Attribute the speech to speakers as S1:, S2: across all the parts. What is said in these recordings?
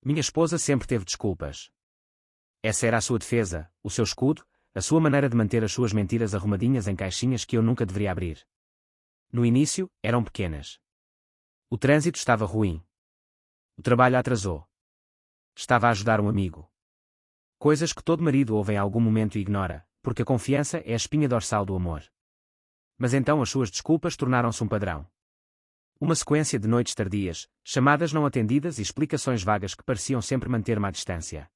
S1: Minha esposa sempre teve desculpas. Essa era a sua defesa, o seu escudo, a sua maneira de manter as suas mentiras arrumadinhas em caixinhas que eu nunca deveria abrir. No início, eram pequenas. O trânsito estava ruim. O trabalho atrasou. Estava a ajudar um amigo. Coisas que todo marido ouve em algum momento e ignora, porque a confiança é a espinha dorsal do amor. Mas então as suas desculpas tornaram-se um padrão. Uma sequência de noites tardias, chamadas não atendidas e explicações vagas que pareciam sempre manter-me à distância.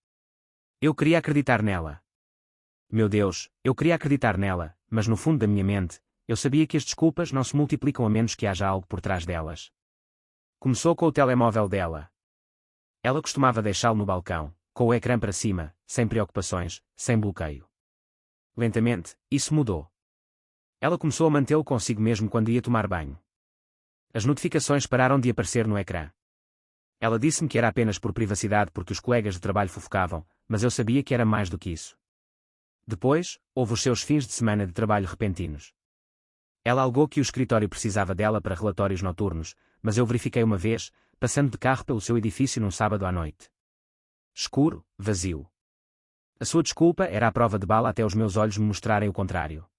S1: Eu queria acreditar nela. Meu Deus, eu queria acreditar nela, mas no fundo da minha mente, eu sabia que as desculpas não se multiplicam a menos que haja algo por trás delas. Começou com o telemóvel dela. Ela costumava deixá-lo no balcão, com o ecrã para cima, sem preocupações, sem bloqueio. Lentamente, isso mudou. Ela começou a mantê-lo consigo mesmo quando ia tomar banho. As notificações pararam de aparecer no ecrã. Ela disse-me que era apenas por privacidade porque os colegas de trabalho fofocavam, mas eu sabia que era mais do que isso. Depois, houve os seus fins de semana de trabalho repentinos. Ela alegou que o escritório precisava dela para relatórios noturnos, mas eu verifiquei uma vez, passando de carro pelo seu edifício num sábado à noite. Escuro, vazio. A sua desculpa era a prova de bala até os meus olhos me mostrarem o contrário.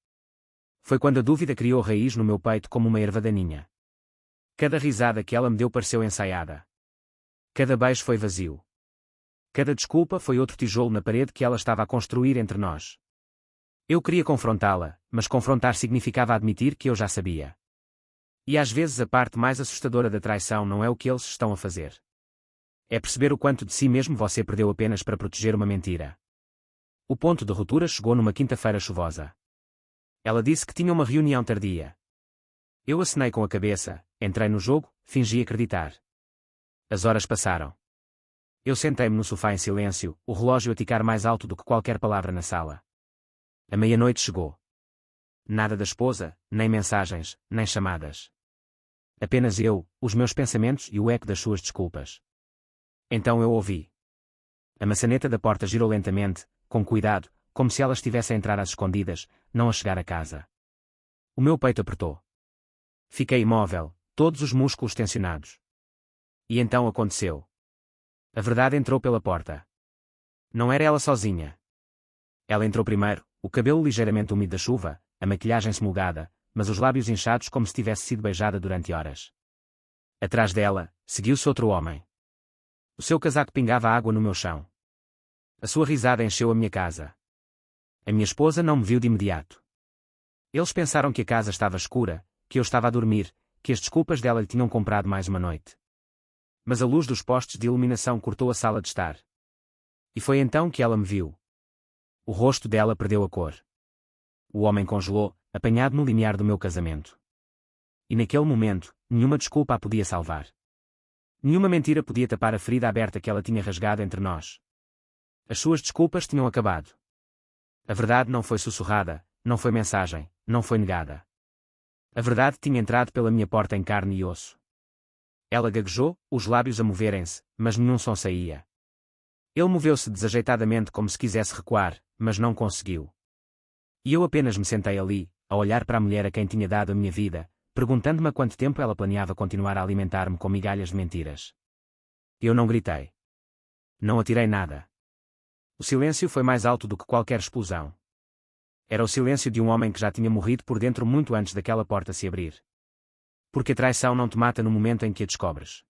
S1: Foi quando a dúvida criou raiz no meu peito como uma erva daninha. Cada risada que ela me deu pareceu ensaiada. Cada beijo foi vazio. Cada desculpa foi outro tijolo na parede que ela estava a construir entre nós. Eu queria confrontá-la, mas confrontar significava admitir que eu já sabia. E às vezes a parte mais assustadora da traição não é o que eles estão a fazer. É perceber o quanto de si mesmo você perdeu apenas para proteger uma mentira. O ponto de ruptura chegou numa quinta-feira chuvosa. Ela disse que tinha uma reunião tardia. Eu acenei com a cabeça, entrei no jogo, fingi acreditar. As horas passaram. Eu sentei-me no sofá em silêncio, o relógio a ticar mais alto do que qualquer palavra na sala. A meia-noite chegou. Nada da esposa, nem mensagens, nem chamadas. Apenas eu, os meus pensamentos e o eco das suas desculpas. Então eu ouvi. A maçaneta da porta girou lentamente, com cuidado, como se ela estivesse a entrar às escondidas, não a chegar a casa. O meu peito apertou. Fiquei imóvel, todos os músculos tensionados. E então aconteceu. A verdade entrou pela porta. Não era ela sozinha. Ela entrou primeiro, o cabelo ligeiramente úmido da chuva, a maquilhagem smulgada, mas os lábios inchados como se tivesse sido beijada durante horas. Atrás dela, seguiu-se outro homem. O seu casaco pingava água no meu chão. A sua risada encheu a minha casa. A minha esposa não me viu de imediato. Eles pensaram que a casa estava escura, que eu estava a dormir, que as desculpas dela lhe tinham comprado mais uma noite. Mas a luz dos postes de iluminação cortou a sala de estar. E foi então que ela me viu. O rosto dela perdeu a cor. O homem congelou, apanhado no limiar do meu casamento. E naquele momento, nenhuma desculpa a podia salvar. Nenhuma mentira podia tapar a ferida aberta que ela tinha rasgado entre nós. As suas desculpas tinham acabado. A verdade não foi sussurrada, não foi mensagem, não foi negada. A verdade tinha entrado pela minha porta em carne e osso. Ela gaguejou, os lábios a moverem-se, mas nenhum som saía. Ele moveu-se desajeitadamente como se quisesse recuar, mas não conseguiu. E eu apenas me sentei ali, a olhar para a mulher a quem tinha dado a minha vida, perguntando-me há quanto tempo ela planeava continuar a alimentar-me com migalhas de mentiras. Eu não gritei. Não atirei nada. O silêncio foi mais alto do que qualquer explosão. Era o silêncio de um homem que já tinha morrido por dentro muito antes daquela porta se abrir. Porque a traição não te mata no momento em que a descobres.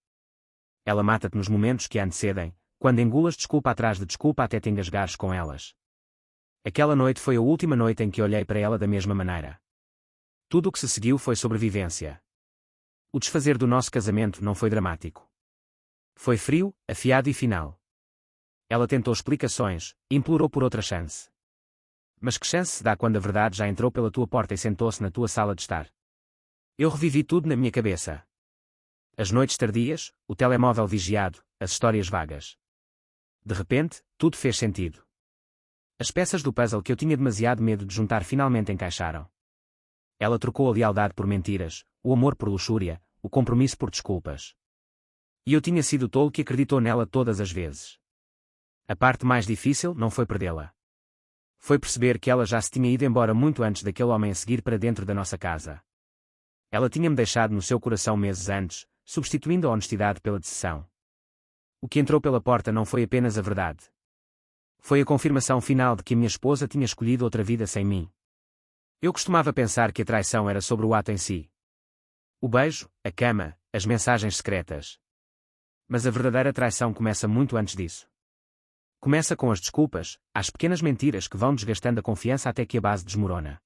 S1: Ela mata-te nos momentos que a antecedem, quando engulas desculpa atrás de desculpa até te engasgares com elas. Aquela noite foi a última noite em que olhei para ela da mesma maneira. Tudo o que se seguiu foi sobrevivência. O desfazer do nosso casamento não foi dramático. Foi frio, afiado e final. Ela tentou explicações, implorou por outra chance. Mas que chance se dá quando a verdade já entrou pela tua porta e sentou-se na tua sala de estar? Eu revivi tudo na minha cabeça. As noites tardias, o telemóvel vigiado, as histórias vagas. De repente, tudo fez sentido. As peças do puzzle que eu tinha demasiado medo de juntar finalmente encaixaram. Ela trocou a lealdade por mentiras, o amor por luxúria, o compromisso por desculpas. E eu tinha sido o tolo que acreditou nela todas as vezes. A parte mais difícil não foi perdê-la. Foi perceber que ela já se tinha ido embora muito antes daquele homem a seguir para dentro da nossa casa. Ela tinha-me deixado no seu coração meses antes, substituindo a honestidade pela decepção. O que entrou pela porta não foi apenas a verdade. Foi a confirmação final de que a minha esposa tinha escolhido outra vida sem mim. Eu costumava pensar que a traição era sobre o ato em si. O beijo, a cama, as mensagens secretas. Mas a verdadeira traição começa muito antes disso. Começa com as desculpas, as pequenas mentiras que vão desgastando a confiança até que a base desmorona.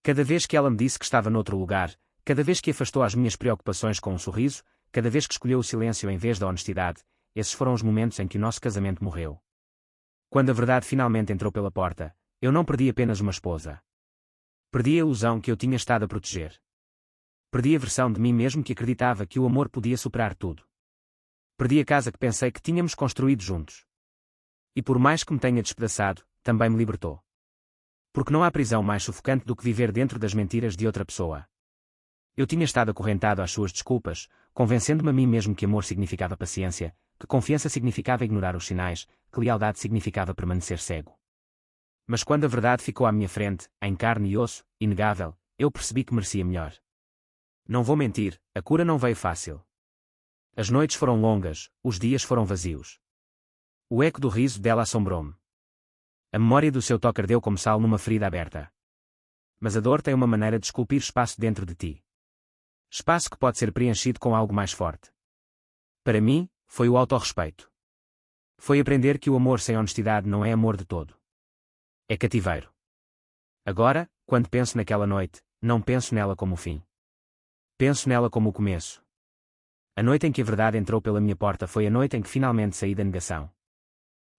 S1: Cada vez que ela me disse que estava noutro lugar, cada vez que afastou as minhas preocupações com um sorriso, cada vez que escolheu o silêncio em vez da honestidade, esses foram os momentos em que o nosso casamento morreu. Quando a verdade finalmente entrou pela porta, eu não perdi apenas uma esposa. Perdi a ilusão que eu tinha estado a proteger. Perdi a versão de mim mesmo que acreditava que o amor podia superar tudo. Perdi a casa que pensei que tínhamos construído juntos. E por mais que me tenha despedaçado, também me libertou. Porque não há prisão mais sufocante do que viver dentro das mentiras de outra pessoa. Eu tinha estado acorrentado às suas desculpas, convencendo-me a mim mesmo que amor significava paciência, que confiança significava ignorar os sinais, que lealdade significava permanecer cego. Mas quando a verdade ficou à minha frente, em carne e osso, inegável, eu percebi que merecia melhor. Não vou mentir, a cura não veio fácil. As noites foram longas, os dias foram vazios. O eco do riso dela assombrou-me. A memória do seu toque ardeu como sal numa ferida aberta. Mas a dor tem uma maneira de esculpir espaço dentro de ti. Espaço que pode ser preenchido com algo mais forte. Para mim, foi o autorrespeito. Foi aprender que o amor sem honestidade não é amor de todo. É cativeiro. Agora, quando penso naquela noite, não penso nela como o fim. Penso nela como o começo. A noite em que a verdade entrou pela minha porta foi a noite em que finalmente saí da negação.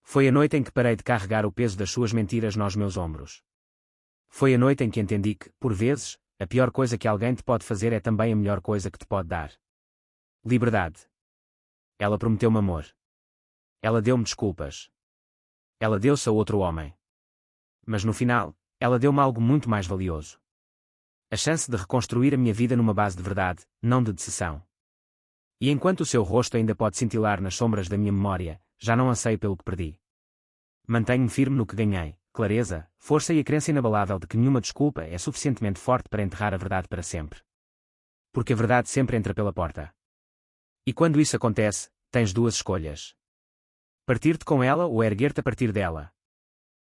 S1: Foi a noite em que parei de carregar o peso das suas mentiras nos meus ombros. Foi a noite em que entendi que, por vezes, a pior coisa que alguém te pode fazer é também a melhor coisa que te pode dar. Liberdade. Ela prometeu-me amor. Ela deu-me desculpas. Ela deu-se a outro homem. Mas no final, ela deu-me algo muito mais valioso. A chance de reconstruir a minha vida numa base de verdade, não de decepção. E enquanto o seu rosto ainda pode cintilar nas sombras da minha memória, já não anseio pelo que perdi. Mantenho-me firme no que ganhei, clareza, força e a crença inabalável de que nenhuma desculpa é suficientemente forte para enterrar a verdade para sempre. Porque a verdade sempre entra pela porta. E quando isso acontece, tens duas escolhas. Partir-te com ela ou erguer-te a partir dela.